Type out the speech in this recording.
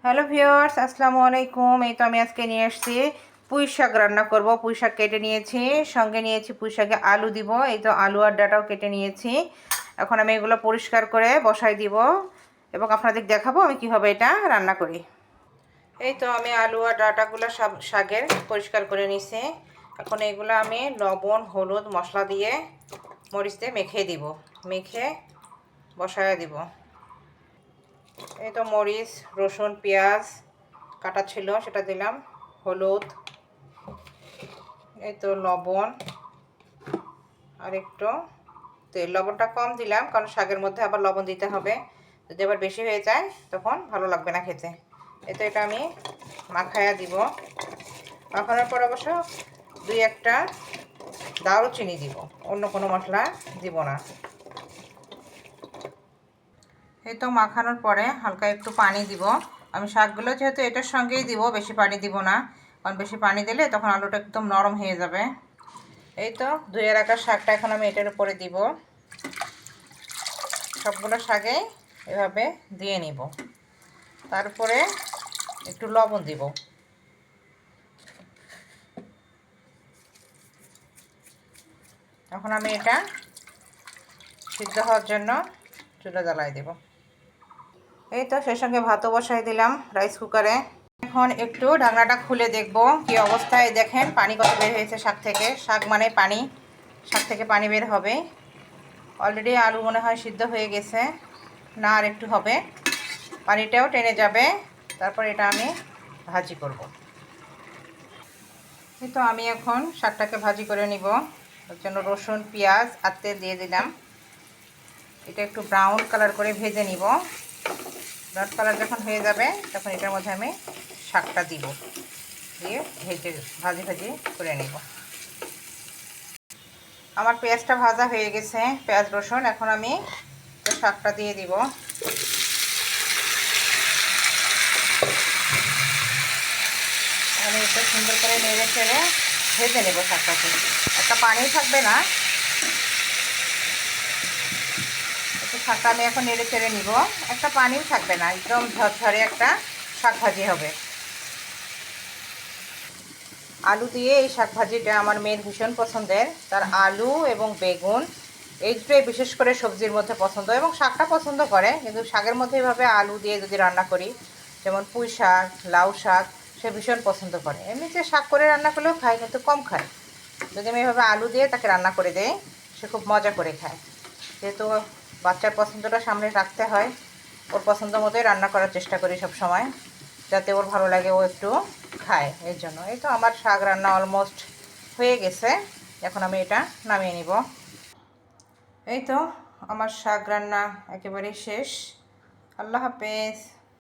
Hello viewers, আসসালামু আলাইকুম। এই তো আমি আজকে নিয়ে আসছি পুঁই শাক রান্না করব। পুঁই শাক কেটে নিয়েছি, সঙ্গে নিয়েছি পুঁই শাকে আলু দিব। এই তো আলু আর ডাঁটাও কেটে নিয়েছি। এখন আমি এগুলো পরিষ্কার করে বসাই দিব এবং আপনাদের দেখাবো আমি কিভাবে এটা রান্না করি। এই তো আমি আলু আর ডাঁটাগুলো সব শাকের পরিষ্কার করে নিছি। এখন এগুলো আমি লবণ, হলুদ, মশলা দিয়ে মরিচ দিয়ে মেখে দিব, মেখে বসায় দিব। এই তো মরিচ, রসুন, পেঁয়াজ কাটা ছিল সেটা দিলাম, হলুদ, এই তো লবণ আর একটু তেল। লবণটা কম দিলাম কারণ শাকের মধ্যে আবার লবণ দিতে হবে, যদি আবার বেশি হয়ে যায় তখন ভালো লাগবে না খেতে। এই তো এটা আমি মাখায়া দিব। মাখানোর পর অবশ্য দুই একটা দারুচিনি দিব, অন্য কোনো মশলা দিব না। এই তো মাখানোর পরে হালকা একটু পানি দিব। আমি শাকগুলো যেহেতু এটার সঙ্গেই দিব, বেশি পানি দিব না, কারণ বেশি পানি দিলে তখন আলুটা একদম নরম হয়ে যাবে। এই তো ধুয়ে রাখা শাকটা এখন আমি এটার উপরে দিব। সবগুলো শাকে এভাবে দিয়ে নিব, তারপরে একটু লবণ দিব। এখন আমি এটা সিদ্ধ হওয়ার জন্য চুলা জ্বালাই দেব। এই তো সেই সঙ্গে ভাতও বসাই দিলাম রাইস কুকারে। এখন একটু ঢাকনাটা খুলে দেখব কি অবস্থায়। দেখেন পানি কত বের হয়েছে শাক থেকে। শাক মানে পানি, শাক থেকে পানি বের হবে। অলরেডি আলু মনে হয় সিদ্ধ হয়ে গেছে, না আর একটু হবে, পানিটাও টেনে যাবে। তারপর এটা আমি ভাজি করব। এই তো আমি এখন শাকটাকে ভাজি করে নিব। ওর জন্য রসুন, পেঁয়াজ আর তেল দিয়ে দিলাম। এটা একটু ব্রাউন কালার করে ভেজে নিব। ব্রাউন কালার যখন হয়ে যাবে তখন এটার মধ্যে আমি শাকটা দিব, দিয়ে ভাজি করে নেব। আমার পেঁয়াজটা ভাজা হয়ে গেছে, পেঁয়াজ রসুন। এখন আমি শাকটা দিয়ে দিব। আমি একটু সুন্দর করে নেড়ে চেড়ে ভেজে নেব শাকটাকে। একটা পানি থাকবে না, একটু শাকটা আমি এখন নেড়ে চেড়ে নিব। একটা পানিও থাকবে না, একদম ঝরঝরে একটা শাক ভাজি হবে। আলু দিয়ে এই শাক ভাজিটা আমার মেয়ের ভীষণ পছন্দের। তার আলু এবং বেগুন এই দুটোই বিশেষ করে সবজির মধ্যে পছন্দ, এবং শাকটা পছন্দ করে, কিন্তু শাকের মধ্যে এভাবে আলু দিয়ে যদি রান্না করি, যেমন পুঁই শাক, লাউ শাক, সে ভীষণ পছন্দ করে। এমনিতে শাক করে রান্না করলেও খায়, কিন্তু কম খায়। যদি আমি এভাবে আলু দিয়ে তাকে রান্না করে দেই, সে খুব মজা করে খায়। যেহেতু বাচ্চার পছন্দটা সামনে রাখতে হয়, ওর পছন্দ মতোই রান্না করার চেষ্টা করি সব সময়, যাতে ওর ভালো লাগে, ও একটু খায়। এর জন্য এই তো আমার শাক রান্না অলমোস্ট হয়ে গেছে। এখন আমি এটা নামিয়ে নিব। এই তো আমার শাক রান্না একেবারে শেষ। আল্লাহ হাফেজ।